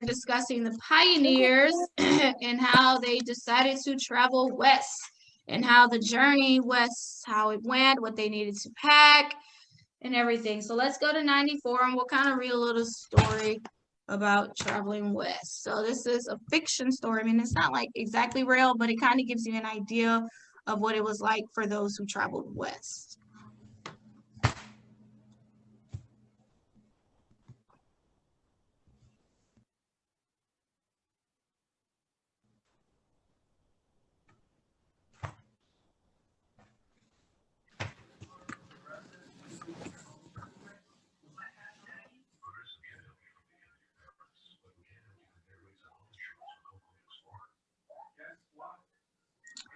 discussing the pioneers and how they decided to travel west and how the journey west, how it went, what they needed to pack, and everything. So let's go to 94 and we'll kind of read a little story about traveling west. So this is a fiction story. I mean, it's not like exactly real, but it kind of gives you an idea of what it was like for those who traveled west.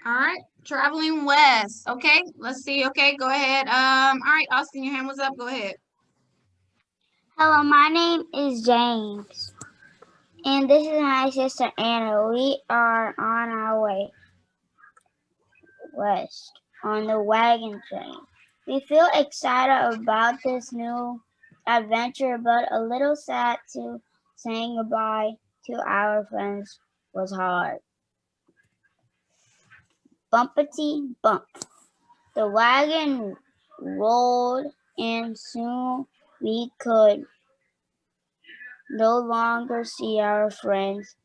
All right, traveling west. Okay, let's see. Okay, go ahead. All right, Austin, your hand was up. Go ahead. Hello, my name is James, and this is my sister Anna. We are on our way west on the wagon train. We feel excited about this new adventure, but a little sad to saying goodbye to our friends was hard. Bumpety bump. The wagon rolled, and soon we could no longer see our friends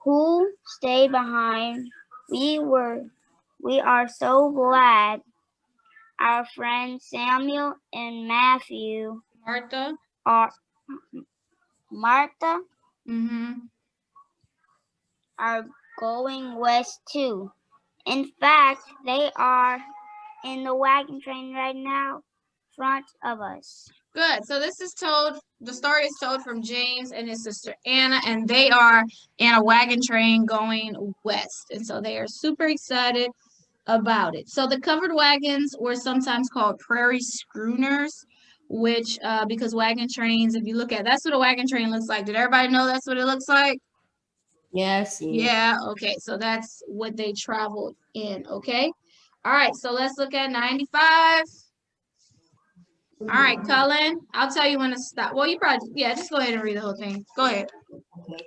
who stayed behind. We are so glad our friends Samuel and Matthew Martha. are Martha Mm-hmm. are going west too. In fact, they are in the wagon train right now, front of us. Good. So this is told, the story is told from James and his sister Anna, and they are in a wagon train going west. And so they are super excited about it. So the covered wagons were sometimes called prairie schooners, which, because wagon trains, if you look at, that's what a wagon train looks like. Did everybody know that's what it looks like? Yes. Yeah, okay. So that's what they traveled in, okay? All right, so let's look at 95. All right, Cullen, I'll tell you when to stop. Well, you probably, yeah, just go ahead and read the whole thing. Go ahead. Okay.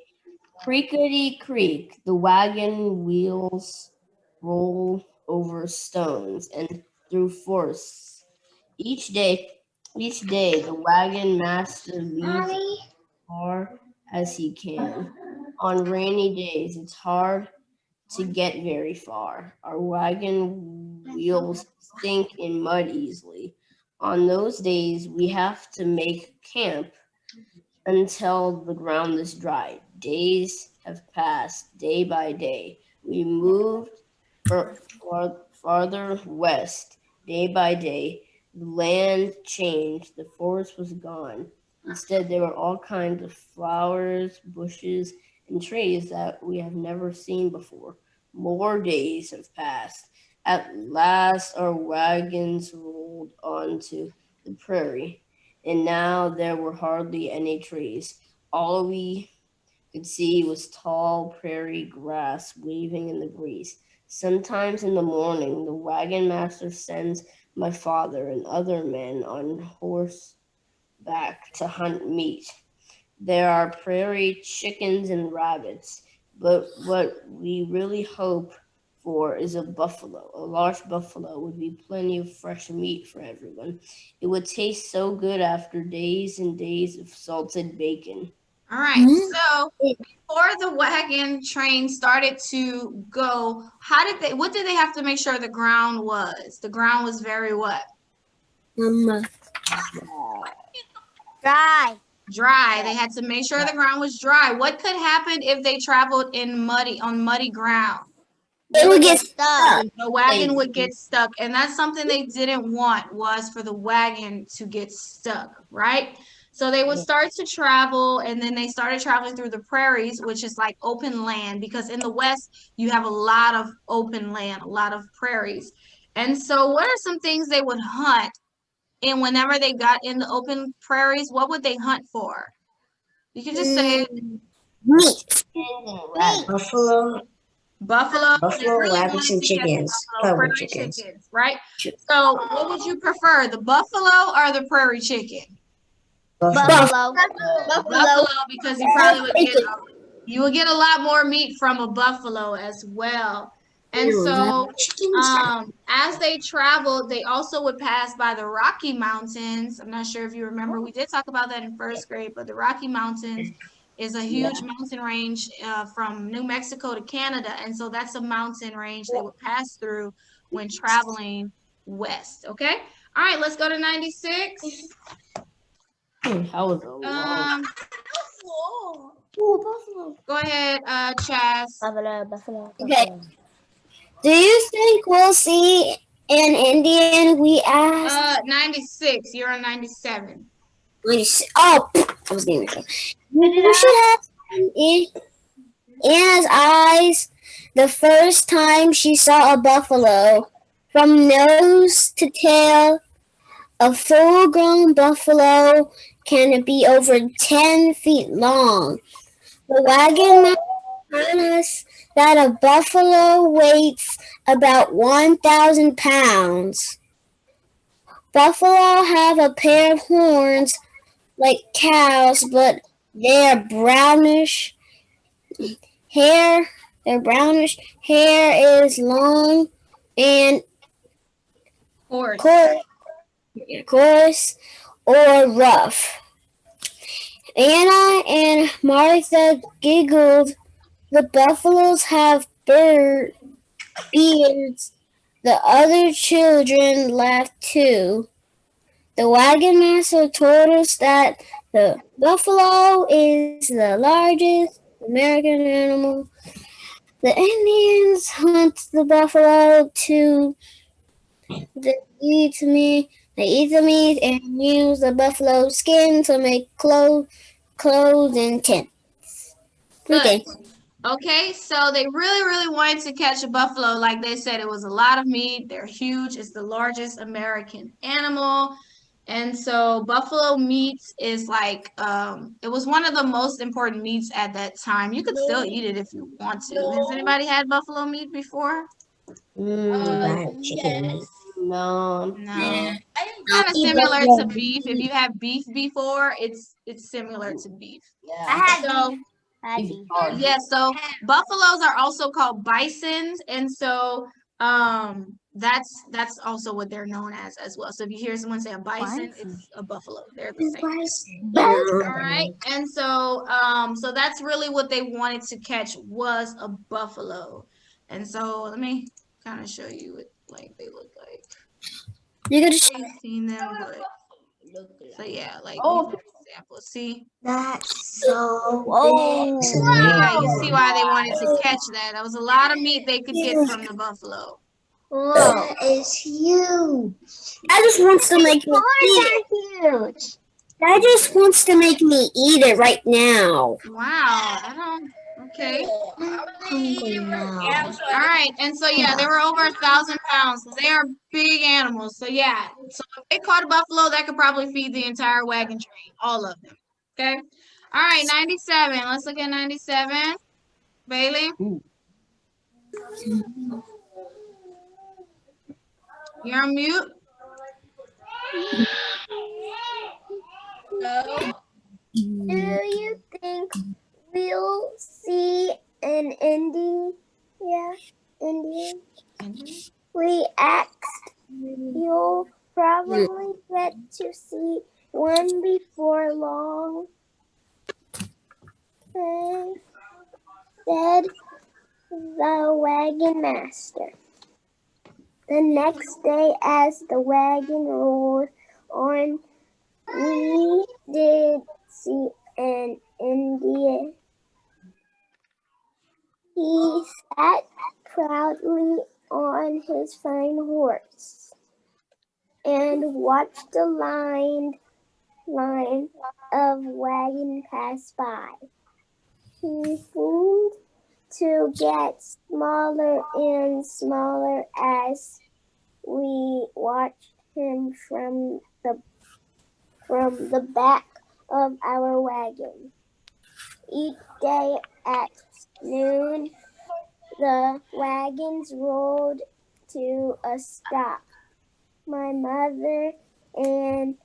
Creakety creak, the wagon wheels roll over stones and through forests. Each day, the wagon master leads as far as he can. On rainy days, it's hard to get very far. Our wagon wheels sink in mud easily. On those days, we have to make camp until the ground is dry. Days have passed, day by day. We moved farther west, day by day. The land changed, the forest was gone. Instead, there were all kinds of flowers, bushes, and trees that we have never seen before. More days have passed. At last, our wagons rolled onto the prairie, and now there were hardly any trees. All we could see was tall prairie grass waving in the breeze. Sometimes in the morning, the wagon master sends my father and other men on horseback to hunt meat. There are prairie chickens and rabbits, but what we really hope for is a buffalo. A large buffalo would be plenty of fresh meat for everyone. It would taste so good after days and days of salted bacon. All right, so before the wagon train started to go, what did they have to make sure the ground was? The ground was very what? Dry. Dry. They had to make sure the ground was dry. What could happen if they traveled on muddy ground? It would get stuck. The wagon would get stuck, and that's something they didn't want, was for the wagon to get stuck, right? So they would start to travel, and then they started traveling through the prairies, which is like open land, because in the West, you have a lot of open land, a lot of prairies. And so what are some things they would hunt? And whenever they got in the open prairies, what would they hunt for? You can just say Meat. Buffalo. buffalo, rabbits, and chickens. prairie chickens, right? So what would you prefer, the buffalo or the prairie chicken? Buffalo. Buffalo, because you would get a lot more meat from a buffalo as well. And so, as they traveled, they also would pass by the Rocky Mountains. I'm not sure if you remember, we did talk about that in first grade, but the Rocky Mountains is a huge mountain range from New Mexico to Canada. And so that's a mountain range they would pass through when traveling west. Okay. All right, let's go to 96. That was a long. Go ahead, Chaz. Buffalo. Okay. Do you think we'll see an Indian? We asked. 96. You're on 97. Oh, I was getting it. You should have seen Anna's eyes the first time she saw a buffalo. From nose to tail, a full-grown buffalo can be over 10 feet long. The wagon man told us that a buffalo weighs about 1,000 pounds. Buffalo have a pair of horns like cows, but they are brownish. Their brownish hair is long and coarse or rough. Anna and Martha giggled. The buffaloes have beards. The other children laughed too. The wagon master told us that the buffalo is the largest American animal. The Indians hunt the buffalo too. They eat the meat and use the buffalo skin to make clothes and tents. Good. Okay, so they really wanted to catch a buffalo. Like they said, it was a lot of meat. They're huge. It's the largest American animal. And so buffalo meat is like, it was one of the most important meats at that time. You could still eat it if you want to. Has anybody had buffalo meat before? Chicken meat. No. No. Kind of similar to beef. If you have beef before, it's similar to beef. Yeah. So so buffaloes are also called bisons, and so that's also what they're known as well. So if you hear someone say a bison, it's a buffalo. They're the same. All right, and so so that's really what they wanted to catch was a buffalo, and so let me kind of show you what like they look like. You gotta You've seen them, but so yeah, like example. See, That's so big. yeah, you see why they wanted to catch that. That was a lot of meat they could get from the buffalo. That is huge. That just wants to make me eat it. That just wants to make me eat it right now. Wow, I don't. Okay. I'm hungry now. All right, and so yeah, they were over 1,000 pounds. So they are big animals. So yeah, so if they caught a buffalo, that could probably feed the entire wagon train, all of them. Okay. All right, 97. Let's look at 97. Bailey. You're on mute. Do you think we'll see an Indian? We asked. You'll probably get to see one before long, said the wagon master. The next day, as the wagon rolled on, we did see an Indian. He sat proudly on his fine horse and watched the line of wagon pass by. He seemed to get smaller and smaller as we watched him from the back of our wagon. Each day at noon, the wagons rolled to a stop. My mother and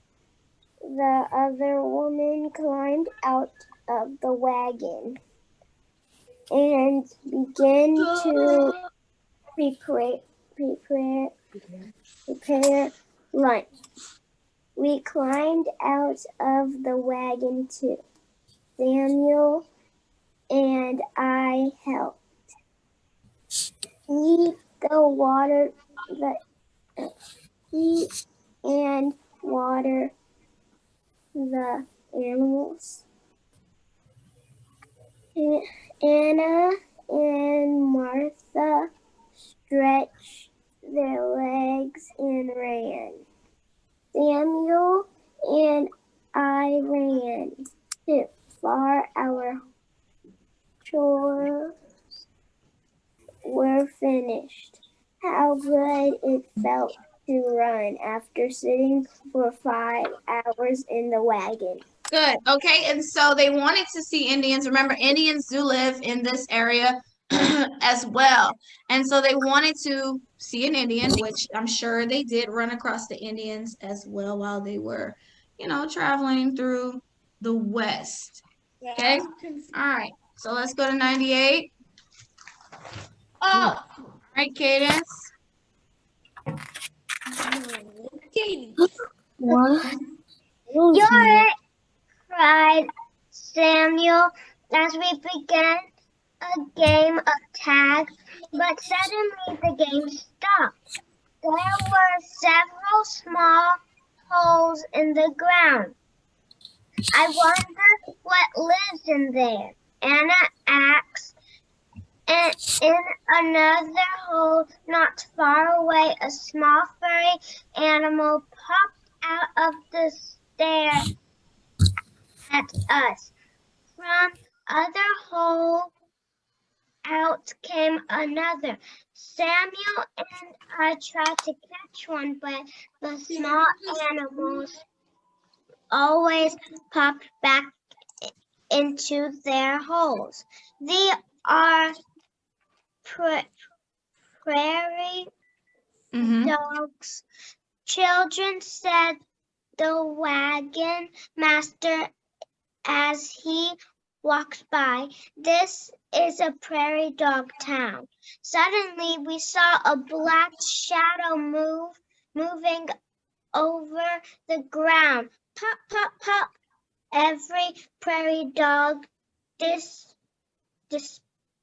the other woman climbed out of the wagon and began to prepare lunch. We climbed out of the wagon too. Samuel and I helped. Eat and water the animals. Anna and Martha stretched their legs and ran. Samuel and I ran too far. Our chores were finished. How good it felt to run after sitting for 5 hours in the wagon. Good. Okay. And so they wanted to see Indians. Remember, Indians do live in this area as well. And so they wanted to see an Indian, which I'm sure they did run across the Indians as well while they were, traveling through the West. Okay. All right. So let's go to 98. Oh, All right, Cadence. What? You're it, cried Samuel as we began a game of tag, but suddenly the game stopped. There were several small holes in the ground. I wonder what lives in there, Anna asked. And in another hole not far away, a small furry animal popped out of the stare at us. From other hole out came another. Samuel and I tried to catch one, but the small animals always popped back into their holes. They are prairie dogs. Children, said the wagon master as he walked by. This is a prairie dog town. Suddenly we saw a black shadow moving over the ground. Pop, pop, pop. Every prairie dog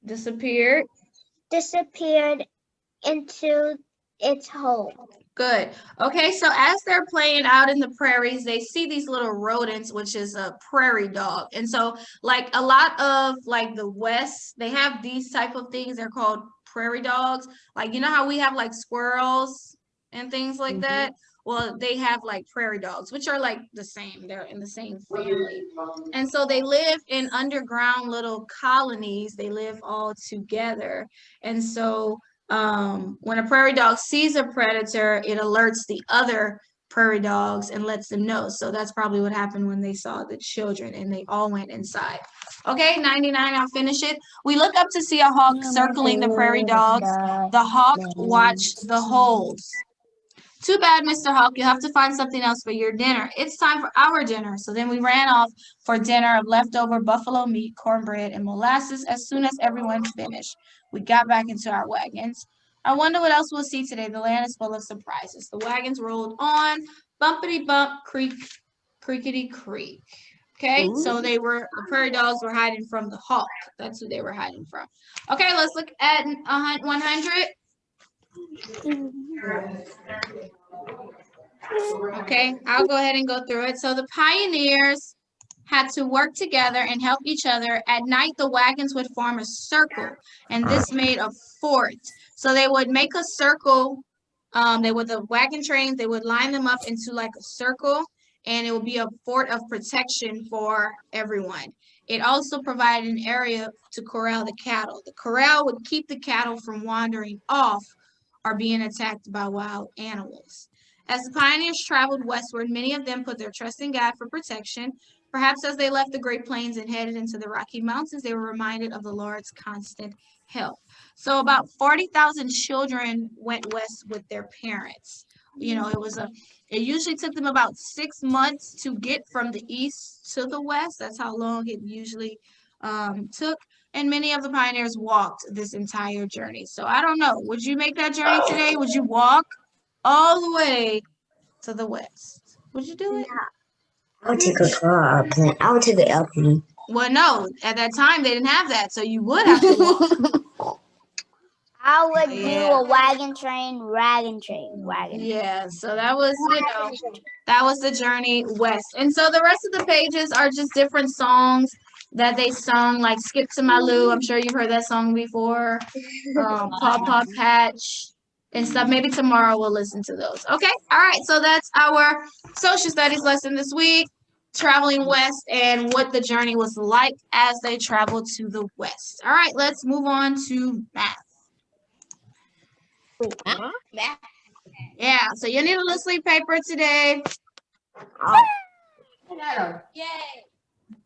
Disappeared. disappeared into its hole. Good. Okay, so as they're playing out in the prairies, they see these little rodents, which is a prairie dog. And so, like a lot of like the West, they have these type of things. They're called prairie dogs. Like, you know how we have like squirrels and things like that? Well, they have like prairie dogs, which are like the same. They're in the same family. And so they live in underground little colonies. They live all together. And so when a prairie dog sees a predator, it alerts the other prairie dogs and lets them know. So that's probably what happened when they saw the children and they all went inside. Okay, 99, I'll finish it. We look up to see a hawk circling the prairie dogs. The hawk watched the holes. Too bad, Mr. Hawk, you have to find something else for your dinner. It's time for our dinner. So then we ran off for dinner of leftover buffalo meat, cornbread, and molasses as soon as everyone finished. We got back into our wagons. I wonder what else we'll see today. The land is full of surprises. The wagons rolled on, bumpity bump, creak, creakety creak. Okay, so the prairie dogs were hiding from the hawk. That's who they were hiding from. Okay, let's look at 100. Okay, I'll go ahead and go through it. So the pioneers had to work together and help each other. At night, the wagons would form a circle, and this made a fort. So they would make a circle. The wagon trains, they would line them up into like a circle, and it would be a fort of protection for everyone. It also provided an area to corral the cattle. The corral would keep the cattle from wandering off or being attacked by wild animals. As the pioneers traveled westward, many of them put their trust in God for protection. Perhaps as they left the Great Plains and headed into the Rocky Mountains, they were reminded of the Lord's constant help. So about 40,000 children went west with their parents. it usually took them about 6 months to get from the east to the west. That's how long it usually took. And many of the pioneers walked this entire journey. So I don't know. Would you make that journey today? Would you walk all the way to the west? Would you do it? I would take a car or plane. I would take an airplane. Well, no. At that time, they didn't have that. So you would have to walk. I would do Yeah. a wagon train. Yeah, so that was, that was the journey west. And so the rest of the pages are just different songs that they sung, like Skip to My Lou. I'm sure you've heard that song before. Paw Paw Patch and stuff. Maybe tomorrow we'll listen to those. Okay, all right. So that's our social studies lesson this week, traveling west and what the journey was like as they traveled to the west. All right, let's move on to math. Yeah, so you need a little sleep paper today. I got a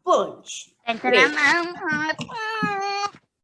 bunch. And then I'm